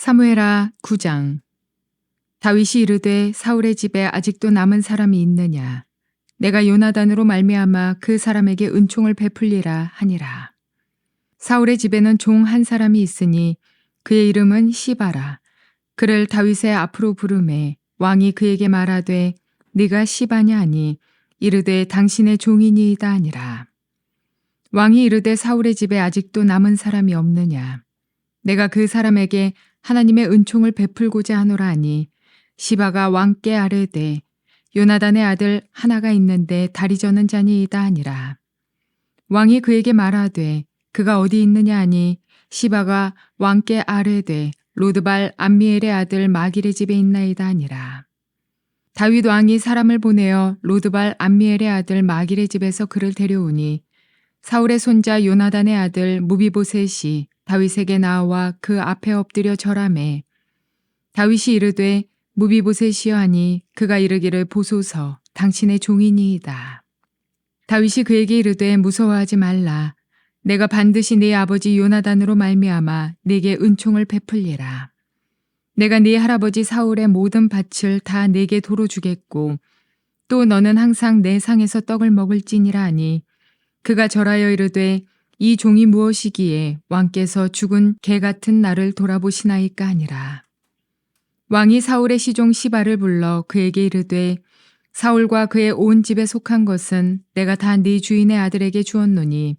사무엘하 9장. 다윗이 이르되 사울의 집에 아직도 남은 사람이 있느냐? 내가 요나단으로 말미암아 그 사람에게 은총을 베풀리라 하니라. 사울의 집에는 종 한 사람이 있으니 그의 이름은 시바라. 그를 다윗의 앞으로 부르매 왕이 그에게 말하되 네가 시바냐 하니 이르되 당신의 종이니이다 하니라. 왕이 이르되 사울의 집에 아직도 남은 사람이 없느냐? 내가 그 사람에게 하나님의 은총을 베풀고자 하노라 하니 시바가 왕께 아뢰되 요나단의 아들 하나가 있는데 다리 저는 자니이다 하니라. 왕이 그에게 말하되 그가 어디 있느냐 하니 시바가 왕께 아뢰되 로드발 암미엘의 아들 마길의 집에 있나이다 하니라. 다윗 왕이 사람을 보내어 로드발 암미엘의 아들 마길의 집에서 그를 데려오니 사울의 손자 요나단의 아들 무비보셋이 다윗에게 나와 그 앞에 엎드려 절하매 다윗이 이르되 무비보셋이여 하니 그가 이르기를 보소서 당신의 종이니이다. 다윗이 그에게 이르되 무서워하지 말라. 내가 반드시 네 아버지 요나단으로 말미암아 네게 은총을 베풀리라. 내가 네 할아버지 사울의 모든 밭을 다 네게 도로 주겠고 또 너는 항상 내 상에서 떡을 먹을지니라 하니 그가 절하여 이르되 이 종이 무엇이기에 왕께서 죽은 개 같은 나를 돌아보시나이까 하니라. 왕이 사울의 시종 시바를 불러 그에게 이르되 사울과 그의 온 집에 속한 것은 내가 다 네 주인의 아들에게 주었노니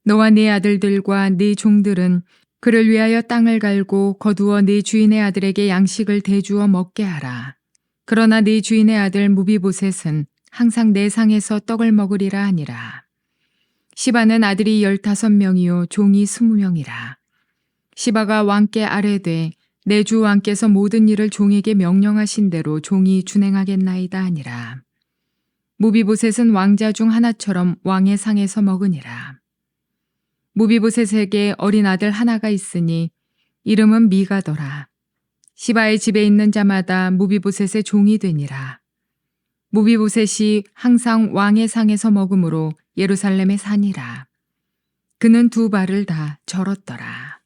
너와 네 아들들과 네 종들은 그를 위하여 땅을 갈고 거두어 네 주인의 아들에게 양식을 대주어 먹게 하라. 그러나 네 주인의 아들 무비보셋은 항상 내 상에서 떡을 먹으리라 하니라. 시바는 아들이 15명이요 종이 20명이라. 시바가 왕께 아뢰되 내 주 왕께서 모든 일을 종에게 명령하신 대로 종이 준행하겠나이다 하니라. 무비보셋은 왕자 중 하나처럼 왕의 상에서 먹으니라. 무비보셋에게 어린 아들 하나가 있으니 이름은 미가더라. 시바의 집에 있는 자마다 무비보셋의 종이 되니라. 무비보셋이 항상 왕의 상에서 먹으므로 예루살렘에 사니라. 그는 두 발을 다 절었더라.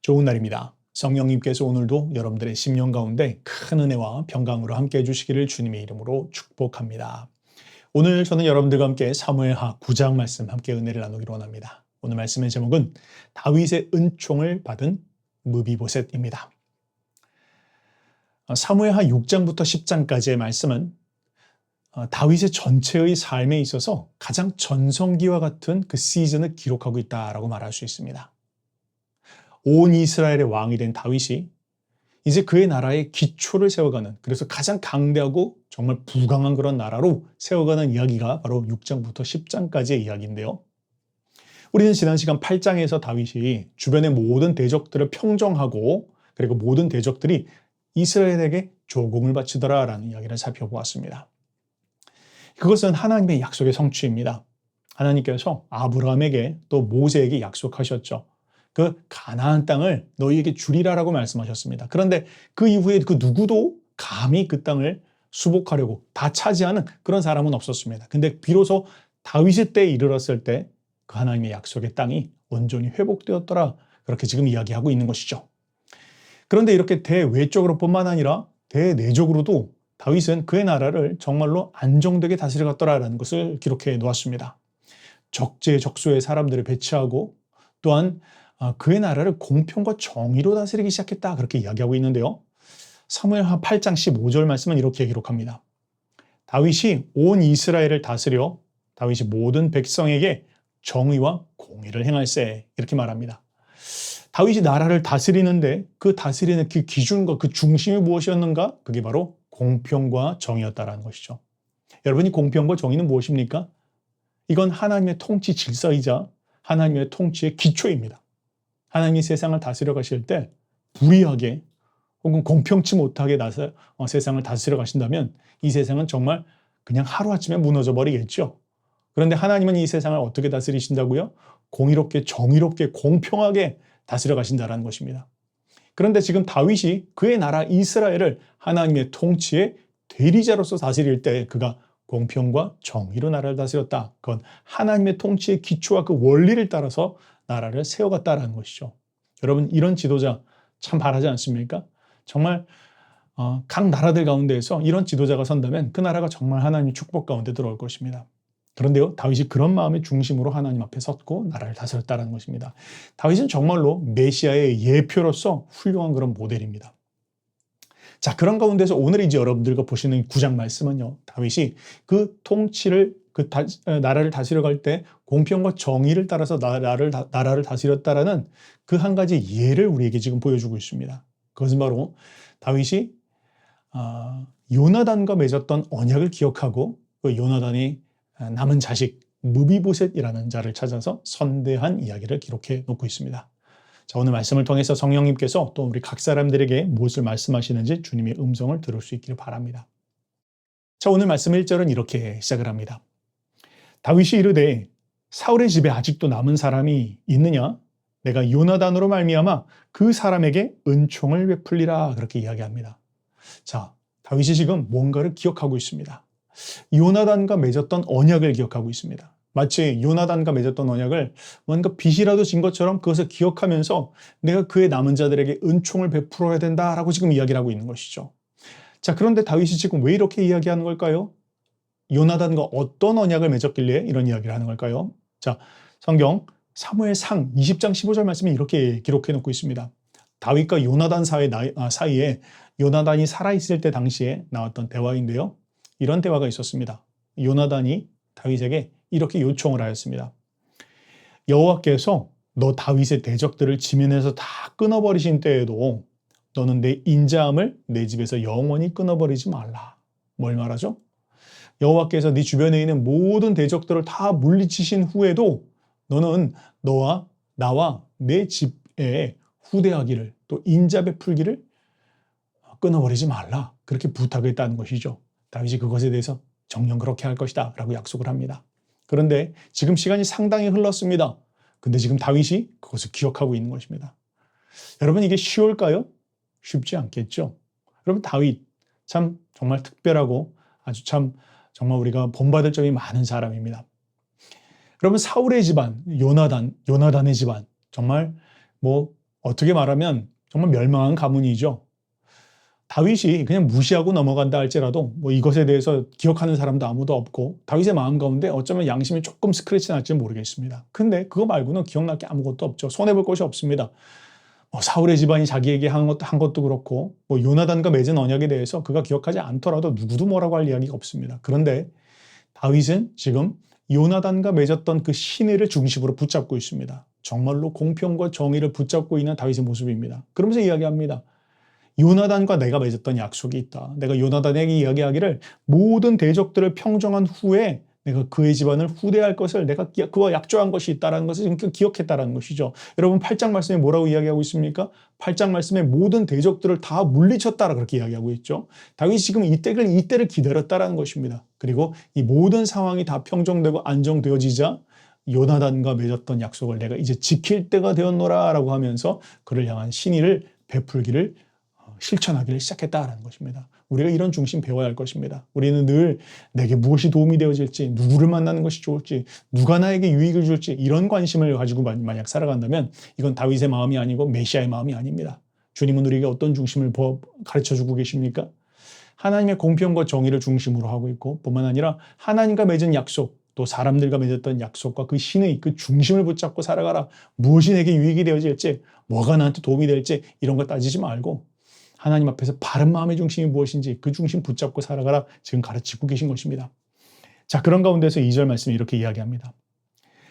좋은 날입니다. 성령님께서 오늘도 여러분들의 심령 가운데 큰 은혜와 평강으로 함께 해주시기를 주님의 이름으로 축복합니다. 오늘 저는 여러분들과 함께 사무엘하 9장 말씀 함께 은혜를 나누기로 원합니다. 오늘 말씀의 제목은 다윗의 은총을 받은 무비보셋입니다. 사무엘하 6장부터 10장까지의 말씀은 다윗의 전체의 삶에 있어서 가장 전성기와 같은 그 시즌을 기록하고 있다라고 말할 수 있습니다. 온 이스라엘의 왕이 된 다윗이 이제 그의 나라의 기초를 세워가는, 그래서 가장 강대하고 정말 부강한 그런 나라로 세워가는 이야기가 바로 6장부터 10장까지의 이야기인데요. 우리는 지난 시간 8장에서 다윗이 주변의 모든 대적들을 평정하고 그리고 모든 대적들이 이스라엘에게 조공을 바치더라라는 이야기를 살펴보았습니다. 그것은 하나님의 약속의 성취입니다. 하나님께서 아브라함에게 또 모세에게 약속하셨죠. 그 가나안 땅을 너희에게 주리라라고 말씀하셨습니다. 그런데 그 이후에 그 누구도 감히 그 땅을 수복하려고 다 차지하는 그런 사람은 없었습니다. 근데 비로소 다윗의 때에 이르렀을 때 그 하나님의 약속의 땅이 온전히 회복되었더라. 그렇게 지금 이야기하고 있는 것이죠. 그런데 이렇게 대외적으로 뿐만 아니라 대내적으로도 다윗은 그의 나라를 정말로 안정되게 다스려갔더라라는 것을 기록해 놓았습니다. 적재적소의 사람들을 배치하고 또한 그의 나라를 공평과 정의로 다스리기 시작했다. 그렇게 이야기하고 있는데요. 사무엘하 8장 15절 말씀은 이렇게 기록합니다. 다윗이 온 이스라엘을 다스려 다윗이 모든 백성에게 정의와 공의를 행할세. 이렇게 말합니다. 다윗이 나라를 다스리는데 그 다스리는 그 기준과 그 중심이 무엇이었는가? 그게 바로 공평과 정의였다라는 것이죠. 여러분이 공평과 정의는 무엇입니까? 이건 하나님의 통치 질서이자 하나님의 통치의 기초입니다. 하나님이 세상을 다스려 가실 때 불의하게 혹은 공평치 못하게 세상을 다스려 가신다면 이 세상은 정말 그냥 하루아침에 무너져 버리겠죠. 그런데 하나님은 이 세상을 어떻게 다스리신다고요? 공의롭게 정의롭게 공평하게 다스려 가신다는 것입니다. 그런데 지금 다윗이 그의 나라 이스라엘을 하나님의 통치의 대리자로서 다스릴 때 그가 공평과 정의로 나라를 다스렸다. 그건 하나님의 통치의 기초와 그 원리를 따라서 나라를 세워갔다라는 것이죠. 여러분, 이런 지도자 참 바라지 않습니까? 정말 각 나라들 가운데에서 이런 지도자가 선다면 그 나라가 정말 하나님의 축복 가운데 들어올 것입니다. 그런데요, 다윗이 그런 마음의 중심으로 하나님 앞에 섰고 나라를 다스렸다는 것입니다. 다윗은 정말로 메시아의 예표로서 훌륭한 그런 모델입니다. 자, 그런 가운데서 오늘 이제 여러분들과 보시는 9장 말씀은요, 다윗이 그 통치를 나라를 다스려 갈 때 공평과 정의를 따라서 나라를 다스렸다라는 그 한 가지 예를 우리에게 지금 보여주고 있습니다. 그것은 바로 다윗이 요나단과 맺었던 언약을 기억하고 그 요나단이 남은 자식 무비보셋이라는 자를 찾아서 선대한 이야기를 기록해 놓고 있습니다. 자, 오늘 말씀을 통해서 성령님께서 또 우리 각 사람들에게 무엇을 말씀하시는지 주님의 음성을 들을 수 있기를 바랍니다. 자, 오늘 말씀 1절은 이렇게 시작을 합니다. 다윗이 이르되 사울의 집에 아직도 남은 사람이 있느냐? 내가 요나단으로 말미암아 그 사람에게 은총을 베풀리라, 그렇게 이야기합니다. 자, 다윗이 지금 뭔가를 기억하고 있습니다. 요나단과 맺었던 언약을 기억하고 있습니다. 마치 요나단과 맺었던 언약을 뭔가 빚이라도 진 것처럼 그것을 기억하면서 내가 그의 남은 자들에게 은총을 베풀어야 된다라고 지금 이야기를 하고 있는 것이죠. 자, 그런데 다윗이 지금 왜 이렇게 이야기하는 걸까요? 요나단과 어떤 언약을 맺었길래 이런 이야기를 하는 걸까요? 자, 성경 사무엘상 20장 15절 말씀이 이렇게 기록해 놓고 있습니다. 다윗과 요나단 사이에 요나단이 살아있을 때 당시에 나왔던 대화인데요. 이런 대화가 있었습니다. 요나단이 다윗에게 이렇게 요청을 하였습니다. 여호와께서 너 다윗의 대적들을 지면에서 다 끊어버리신 때에도 너는 내 인자함을 내 집에서 영원히 끊어버리지 말라. 뭘 말하죠? 여호와께서 네 주변에 있는 모든 대적들을 다 물리치신 후에도 너는 나와 내 집에 후대하기를, 또 인자 베풀기를 끊어버리지 말라. 그렇게 부탁했다는 것이죠. 다윗이 그것에 대해서 정녕 그렇게 할 것이다 라고 약속을 합니다. 그런데 지금 시간이 상당히 흘렀습니다. 근데 지금 다윗이 그것을 기억하고 있는 것입니다. 여러분, 이게 쉬울까요? 쉽지 않겠죠. 여러분, 다윗 참 정말 특별하고 아주 참 정말 우리가 본받을 점이 많은 사람입니다. 여러분, 사울의 집안, 요나단의 집안, 정말 어떻게 말하면 정말 멸망한 가문이죠. 다윗이 그냥 무시하고 넘어간다 할지라도 이것에 대해서 기억하는 사람도 아무도 없고 다윗의 마음 가운데 어쩌면 양심이 조금 스크래치 날지 모르겠습니다. 근데 그거 말고는 기억날 게 아무것도 없죠. 손해볼 것이 없습니다. 사울의 집안이 자기에게 한 것도 그렇고 요나단과 맺은 언약에 대해서 그가 기억하지 않더라도 누구도 뭐라고 할 이야기가 없습니다. 그런데 다윗은 지금 요나단과 맺었던 그 신의를 중심으로 붙잡고 있습니다. 정말로 공평과 정의를 붙잡고 있는 다윗의 모습입니다. 그러면서 이야기합니다. 요나단과 내가 맺었던 약속이 있다. 내가 요나단에게 이야기하기를 모든 대적들을 평정한 후에 내가 그의 집안을 후대할 것을 내가 그와 약조한 것이 있다는 것을 지금 기억했다는 것이죠. 여러분, 8장 말씀에 뭐라고 이야기하고 있습니까? 8장 말씀에 모든 대적들을 다 물리쳤다라 그렇게 이야기하고 있죠. 다윗이 지금 이때를 기다렸다라는 것입니다. 그리고 이 모든 상황이 다 평정되고 안정되어지자 요나단과 맺었던 약속을 내가 이제 지킬 때가 되었노라라고 하면서 그를 향한 신의를 베풀기를 실천하기를 시작했다라는 것입니다. 우리가 이런 중심 배워야 할 것입니다. 우리는 늘 내게 무엇이 도움이 되어질지, 누구를 만나는 것이 좋을지, 누가 나에게 유익을 줄지 이런 관심을 가지고 만약 살아간다면 이건 다윗의 마음이 아니고 메시아의 마음이 아닙니다. 주님은 우리에게 어떤 중심을 가르쳐주고 계십니까? 하나님의 공평과 정의를 중심으로 하고 있고 뿐만 아니라 하나님과 맺은 약속, 또 사람들과 맺었던 약속과 그 신의 그 중심을 붙잡고 살아가라. 무엇이 내게 유익이 되어질지, 뭐가 나한테 도움이 될지 이런 거 따지지 말고 하나님 앞에서 바른 마음의 중심이 무엇인지 그 중심 붙잡고 살아가라 지금 가르치고 계신 것입니다. 자, 그런 가운데서 2절 말씀이 이렇게 이야기합니다.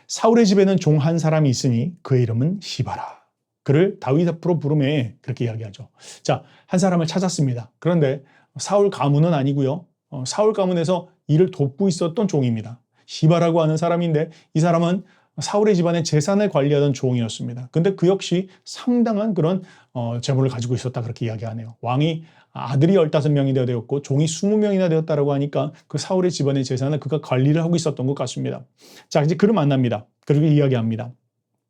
사울의 집에는 종 한 사람이 있으니 그의 이름은 시바라. 그를 다윗 앞으로 부르매 그렇게 이야기하죠. 자, 한 사람을 찾았습니다. 그런데 사울 가문은 아니고요. 사울 가문에서 일을 돕고 있었던 종입니다. 시바라고 하는 사람인데 이 사람은 사울의 집안의 재산을 관리하던 종이었습니다. 근데 그 역시 상당한 그런 재물을 가지고 있었다 그렇게 이야기하네요. 왕이 아들이 15명이나 되었고 종이 20명이나 되었다라고 하니까 그 사울의 집안의 재산을 그가 관리를 하고 있었던 것 같습니다. 자, 이제 그를 만납니다. 그리고 이야기합니다.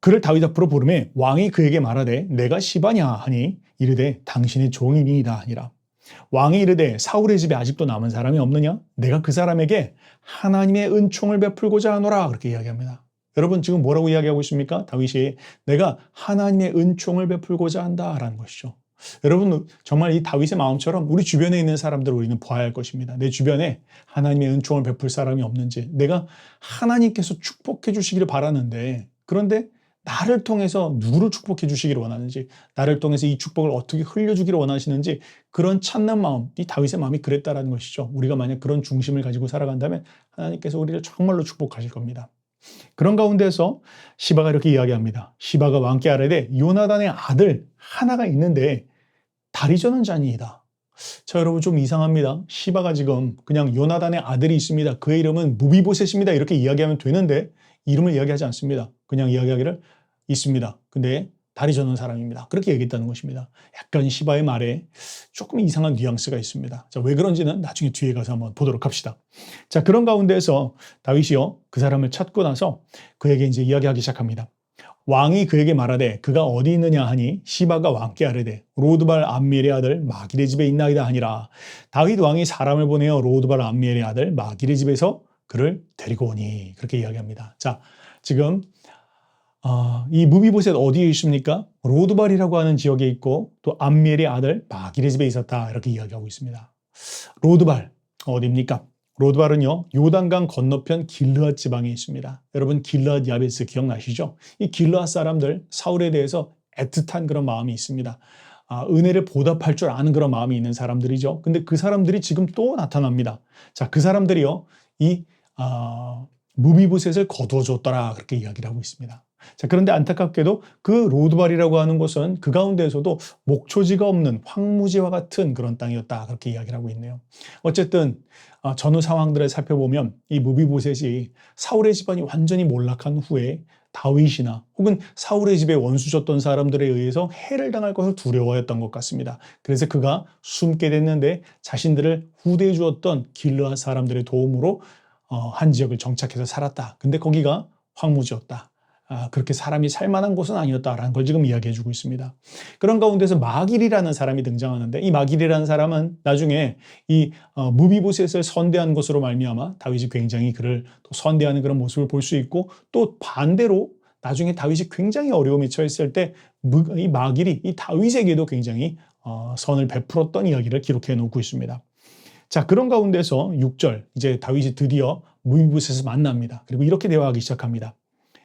그를 다윗 앞으로 부르매 왕이 그에게 말하되 내가 시바냐 하니 이르되 당신의 종이니이다 하니라. 왕이 이르되 사울의 집에 아직도 남은 사람이 없느냐? 내가 그 사람에게 하나님의 은총을 베풀고자 하노라 그렇게 이야기합니다. 여러분 지금 뭐라고 이야기하고 있습니까? 다윗이 내가 하나님의 은총을 베풀고자 한다라는 것이죠. 여러분 정말 이 다윗의 마음처럼 우리 주변에 있는 사람들을 우리는 보아야 할 것입니다. 내 주변에 하나님의 은총을 베풀 사람이 없는지, 내가 하나님께서 축복해 주시기를 바라는데, 그런데 나를 통해서 누구를 축복해 주시기를 원하는지, 나를 통해서 이 축복을 어떻게 흘려주기를 원하시는지, 그런 찾는 마음, 이 다윗의 마음이 그랬다라는 것이죠. 우리가 만약 그런 중심을 가지고 살아간다면 하나님께서 우리를 정말로 축복하실 겁니다. 그런 가운데서 시바가 이렇게 이야기합니다. 시바가 왕께 아뢰되 요나단의 아들 하나가 있는데 다리 저는 자니이다. 자, 여러분 좀 이상합니다. 시바가 지금 그냥 요나단의 아들이 있습니다. 그의 이름은 무비보셋입니다. 이렇게 이야기하면 되는데 이름을 이야기하지 않습니다. 그냥 이야기하기를 있습니다. 근데 다리 저는 사람입니다. 그렇게 얘기했다는 것입니다. 약간 시바의 말에 조금 이상한 뉘앙스가 있습니다. 자, 왜 그런지는 나중에 뒤에 가서 한번 보도록 합시다. 자, 그런 가운데에서 다윗이요, 그 사람을 찾고 나서 그에게 이제 이야기하기 시작합니다. 왕이 그에게 말하되 그가 어디 있느냐 하니 시바가 왕께 아뢰되 로드발 암미엘의 아들 마길의 집에 있나이다 하니라. 다윗 왕이 사람을 보내어 로드발 암미엘의 아들 마길의 집에서 그를 데리고 오니, 그렇게 이야기합니다. 자, 지금 이 무비보셋 어디에 있습니까? 로드발이라고 하는 지역에 있고 또 암미엘의 아들 마길의 집에 있었다, 이렇게 이야기하고 있습니다. 로드발 어디입니까? 로드발은요, 요단강 건너편 길르앗 지방에 있습니다. 여러분 길르앗 야베스 기억나시죠? 이 길르앗 사람들 사울에 대해서 애틋한 그런 마음이 있습니다. 은혜를 보답할 줄 아는 그런 마음이 있는 사람들이죠. 근데 그 사람들이 지금 또 나타납니다. 자, 그 사람들이요, 이 무비보셋을 거두어줬더라, 그렇게 이야기를 하고 있습니다. 자, 그런데 안타깝게도 그 로드발이라고 하는 곳은 그 가운데에서도 목초지가 없는 황무지와 같은 그런 땅이었다, 그렇게 이야기를 하고 있네요. 어쨌든 전후 상황들을 살펴보면 이 무비보셋이 사울의 집안이 완전히 몰락한 후에 다윗이나 혹은 사울의 집에 원수졌던 사람들에 의해서 해를 당할 것을 두려워했던 것 같습니다. 그래서 그가 숨게 됐는데 자신들을 후대해 주었던 길르앗 사람들의 도움으로 한 지역을 정착해서 살았다. 근데 거기가 황무지였다. 그렇게 사람이 살만한 곳은 아니었다라는 걸 지금 이야기해주고 있습니다. 그런 가운데서 마길이라는 사람이 등장하는데, 이 마길이라는 사람은 나중에 이 무비보셋을 선대한 것으로 말미암아 다윗이 굉장히 그를 또 선대하는 그런 모습을 볼 수 있고, 또 반대로 나중에 다윗이 굉장히 어려움에 처했을 때 이 마길이 이 다윗에게도 굉장히 선을 베풀었던 이야기를 기록해 놓고 있습니다. 자, 그런 가운데서 6절, 이제 다윗이 드디어 무비보셋을 만납니다. 그리고 이렇게 대화하기 시작합니다.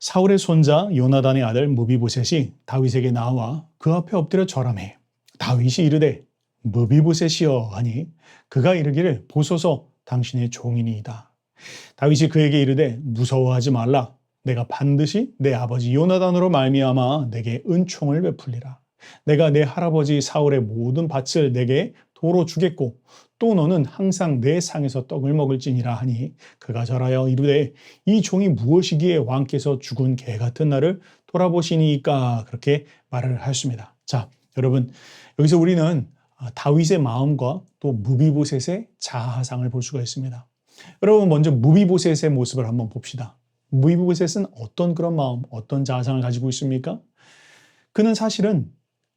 사울의 손자 요나단의 아들 무비보셋이 다윗에게 나와 그 앞에 엎드려 절하매 다윗이 이르되 무비보셋이여 하니 그가 이르기를 보소서 당신의 종이니이다. 다윗이 그에게 이르되 무서워하지 말라. 내가 반드시 내 아버지 요나단으로 말미암아 내게 은총을 베풀리라. 내가 내 할아버지 사울의 모든 밭을 내게 도로 주겠고 또 너는 항상 내 상에서 떡을 먹을지니라 하니 그가 절하여 이르되 이 종이 무엇이기에 왕께서 죽은 개 같은 나를 돌아보시니까, 그렇게 말을 하였습니다. 자, 여러분 여기서 우리는 다윗의 마음과 또 무비보셋의 자아상을 볼 수가 있습니다. 여러분 먼저 무비보셋의 모습을 한번 봅시다. 무비보셋은 어떤 그런 마음, 어떤 자아상을 가지고 있습니까? 그는 사실은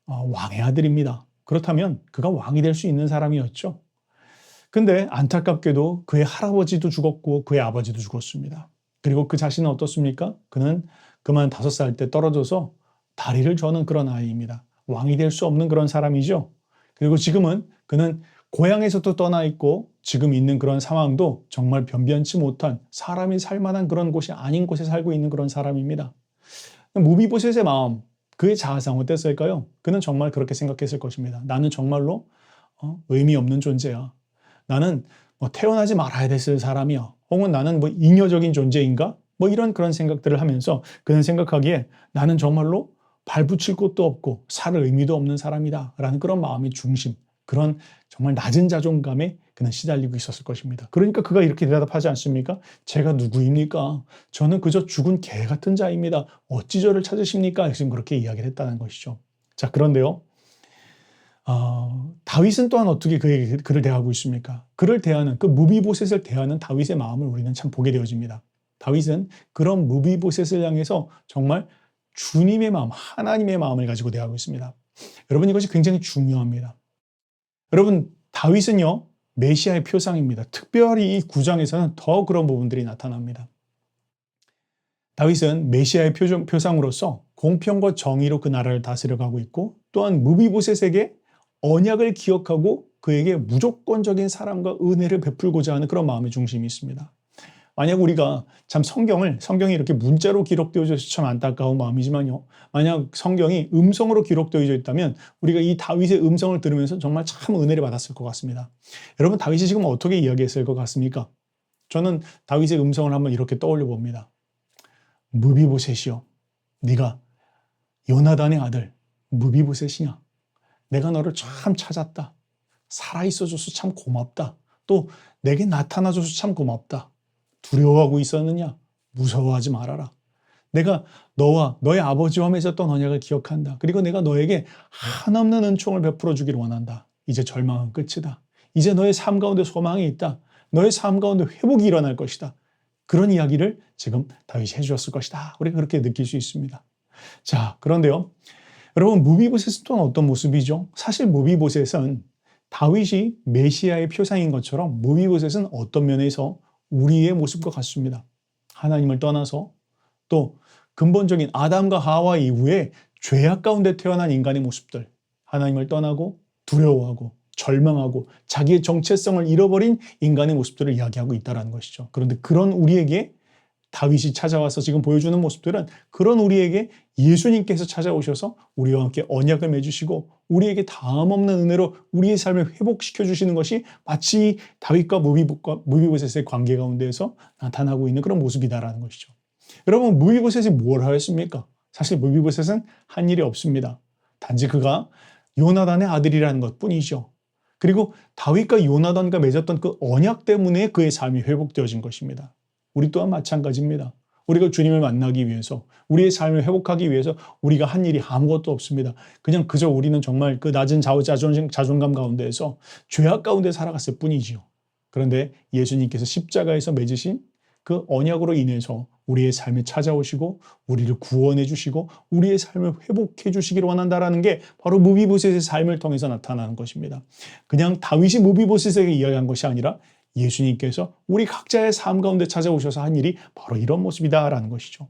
왕의 아들입니다. 그렇다면 그가 왕이 될 수 있는 사람이었죠. 근데 안타깝게도 그의 할아버지도 죽었고 그의 아버지도 죽었습니다. 그리고 그 자신은 어떻습니까? 그는 그만 5살 때 떨어져서 다리를 저는 그런 아이입니다. 왕이 될 수 없는 그런 사람이죠. 그리고 지금은 그는 고향에서도 떠나 있고 지금 있는 그런 상황도 정말 변변치 못한, 사람이 살만한 그런 곳이 아닌 곳에 살고 있는 그런 사람입니다. 무비보셋의 마음, 그의 자아상 어땠을까요? 그는 정말 그렇게 생각했을 것입니다. 나는 정말로 의미 없는 존재야. 나는 태어나지 말아야 됐을 사람이야. 혹은 나는 잉여적인 존재인가? 이런 그런 생각들을 하면서 그는 생각하기에 나는 정말로 발붙일 곳도 없고 살 의미도 없는 사람이다 라는 그런 마음의 중심, 그런 정말 낮은 자존감에 그는 시달리고 있었을 것입니다. 그러니까 그가 이렇게 대답하지 않습니까? 제가 누구입니까? 저는 그저 죽은 개 같은 자입니다. 어찌 저를 찾으십니까? 지금 그렇게 이야기를 했다는 것이죠. 자, 그런데요, 다윗은 또한 어떻게 그를 대하고 있습니까? 그를 대하는, 그 무비보셋을 대하는 다윗의 마음을 우리는 참 보게 되어집니다. 다윗은 그런 무비보셋을 향해서 정말 주님의 마음, 하나님의 마음을 가지고 대하고 있습니다. 여러분 이것이 굉장히 중요합니다. 여러분 다윗은요, 메시아의 표상입니다. 특별히 이 9장에서는 더 그런 부분들이 나타납니다. 다윗은 메시아의 표상으로서 공평과 정의로 그 나라를 다스려가고 있고, 또한 무비보셋에게 언약을 기억하고 그에게 무조건적인 사랑과 은혜를 베풀고자 하는 그런 마음의 중심이 있습니다. 만약 우리가 참 성경이 이렇게 문자로 기록되어 있어서 참 안타까운 마음이지만요. 만약 성경이 음성으로 기록되어 있다면 우리가 이 다윗의 음성을 들으면서 정말 참 은혜를 받았을 것 같습니다. 여러분, 다윗이 지금 어떻게 이야기했을 것 같습니까? 저는 다윗의 음성을 한번 이렇게 떠올려 봅니다. 무비보셋이여, 네가 요나단의 아들 무비보셋이냐? 내가 너를 참 찾았다. 살아있어줘서 참 고맙다. 또 내게 나타나줘서 참 고맙다. 두려워하고 있었느냐? 무서워하지 말아라. 내가 너와 너의 아버지와 맺었던 언약을 기억한다. 그리고 내가 너에게 한없는 은총을 베풀어 주기를 원한다. 이제 절망은 끝이다. 이제 너의 삶 가운데 소망이 있다. 너의 삶 가운데 회복이 일어날 것이다. 그런 이야기를 지금 다윗이 해주셨을 것이다. 우리가 그렇게 느낄 수 있습니다. 자, 그런데요. 여러분, 무비보셋은 또 어떤 모습이죠? 사실 무비보셋은 다윗이 메시아의 표상인 것처럼 무비보셋은 어떤 면에서 우리의 모습과 같습니다. 하나님을 떠나서 또 근본적인 아담과 하와 이후에 죄악 가운데 태어난 인간의 모습들, 하나님을 떠나고 두려워하고 절망하고 자기의 정체성을 잃어버린 인간의 모습들을 이야기하고 있다는 것이죠. 그런데 그런 우리에게 다윗이 찾아와서 지금 보여주는 모습들은 그런 우리에게 예수님께서 찾아오셔서 우리와 함께 언약을 맺으시고 우리에게 다함없는 은혜로 우리의 삶을 회복시켜 주시는 것이 마치 다윗과 무비보셋의 관계 가운데에서 나타나고 있는 그런 모습이다라는 것이죠. 여러분, 무비보셋이 뭘 하였습니까? 사실 무비보셋은 한 일이 없습니다. 단지 그가 요나단의 아들이라는 것뿐이죠. 그리고 다윗과 요나단과 맺었던 그 언약 때문에 그의 삶이 회복되어진 것입니다. 우리 또한 마찬가지입니다. 우리가 주님을 만나기 위해서, 우리의 삶을 회복하기 위해서 우리가 한 일이 아무것도 없습니다. 그저 우리는 정말 그 낮은 자존감 가운데에서 죄악 가운데 살아갔을 뿐이지요. 그런데 예수님께서 십자가에서 맺으신 그 언약으로 인해서 우리의 삶에 찾아오시고 우리를 구원해 주시고 우리의 삶을 회복해 주시기를 원한다라는 게 바로 무비보셋의 삶을 통해서 나타나는 것입니다. 그냥 다윗이 무비보셋에게 이야기한 것이 아니라 예수님께서 우리 각자의 삶 가운데 찾아오셔서 한 일이 바로 이런 모습이다라는 것이죠.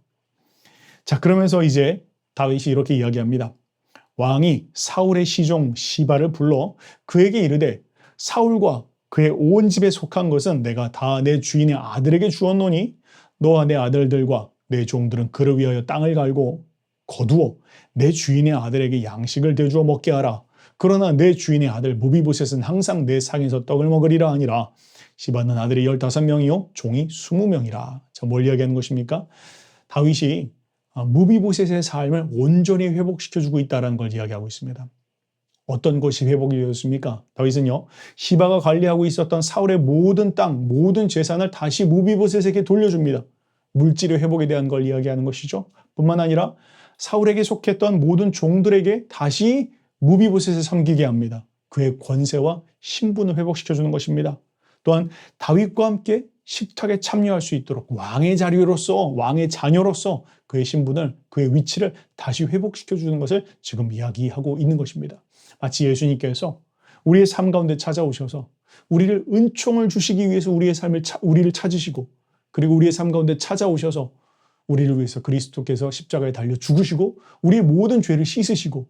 자, 그러면서 이제 다윗이 이렇게 이야기합니다. 왕이 사울의 시종 시바를 불러 그에게 이르되 사울과 그의 온 집에 속한 것은 내가 다 내 주인의 아들에게 주었노니 너와 내 아들들과 내 종들은 그를 위하여 땅을 갈고 거두어 내 주인의 아들에게 양식을 대주어 먹게 하라. 그러나 내 주인의 아들 무비보셋은 항상 내 상에서 떡을 먹으리라 하니라. 시바는 아들이 15명이요 종이 20명이라. 자, 뭘 이야기하는 것입니까? 다윗이 무비보셋의 삶을 온전히 회복시켜주고 있다는 걸 이야기하고 있습니다. 어떤 것이 회복이 되었습니까? 다윗은요, 시바가 관리하고 있었던 사울의 모든 땅, 모든 재산을 다시 무비보셋에게 돌려줍니다. 물질의 회복에 대한 걸 이야기하는 것이죠. 뿐만 아니라 사울에게 속했던 모든 종들에게 다시 무비보셋을 섬기게 합니다. 그의 권세와 신분을 회복시켜주는 것입니다. 또한 다윗과 함께 식탁에 참여할 수 있도록 왕의 자녀로서 그의 신분을, 그의 위치를 다시 회복시켜주는 것을 지금 이야기하고 있는 것입니다. 마치 예수님께서 우리의 삶 가운데 찾아오셔서 우리를 은총을 주시기 위해서 우리를 찾으시고 그리고 우리의 삶 가운데 찾아오셔서 우리를 위해서 그리스도께서 십자가에 달려 죽으시고 우리의 모든 죄를 씻으시고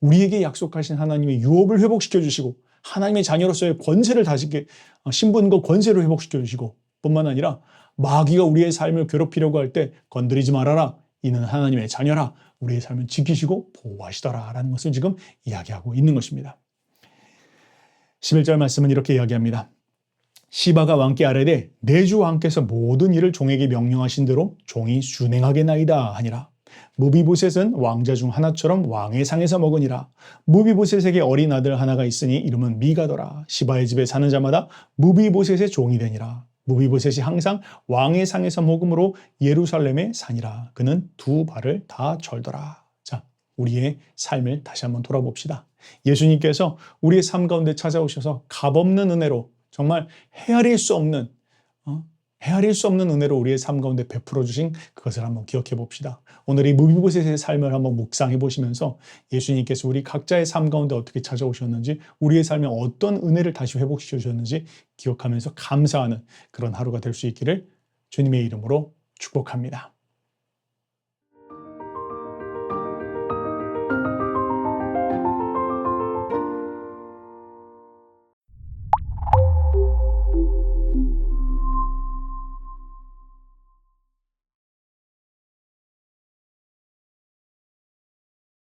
우리에게 약속하신 하나님의 유업을 회복시켜 주시고 하나님의 자녀로서의 권세를 다시 신분과 권세를 회복시켜 주시고 뿐만 아니라 마귀가 우리의 삶을 괴롭히려고 할 때 건드리지 말아라. 이는 하나님의 자녀라. 우리의 삶을 지키시고 보호하시더라 라는 것을 지금 이야기하고 있는 것입니다. 11절 말씀은 이렇게 이야기합니다. 시바가 왕께 아뢰되 내 주 왕께서 모든 일을 종에게 명령하신 대로 종이 준행하겠나이다 하니라. 무비보셋은 왕자 중 하나처럼 왕의 상에서 먹으니라. 무비보셋에게 어린 아들 하나가 있으니 이름은 미가더라. 시바의 집에 사는 자마다 무비보셋의 종이 되니라. 무비보셋이 항상 왕의 상에서 먹음으로 예루살렘에 사니라. 그는 두 발을 다 절더라. 자, 우리의 삶을 다시 한번 돌아봅시다. 예수님께서 우리의 삶 가운데 찾아오셔서 값없는 은혜로 정말 헤아릴 수 없는 은혜로 우리의 삶 가운데 베풀어 주신 그것을 한번 기억해 봅시다. 오늘 이 무비보셋의 삶을 한번 묵상해 보시면서 예수님께서 우리 각자의 삶 가운데 어떻게 찾아오셨는지, 우리의 삶에 어떤 은혜를 다시 회복시켜 주셨는지 기억하면서 감사하는 그런 하루가 될 수 있기를 주님의 이름으로 축복합니다.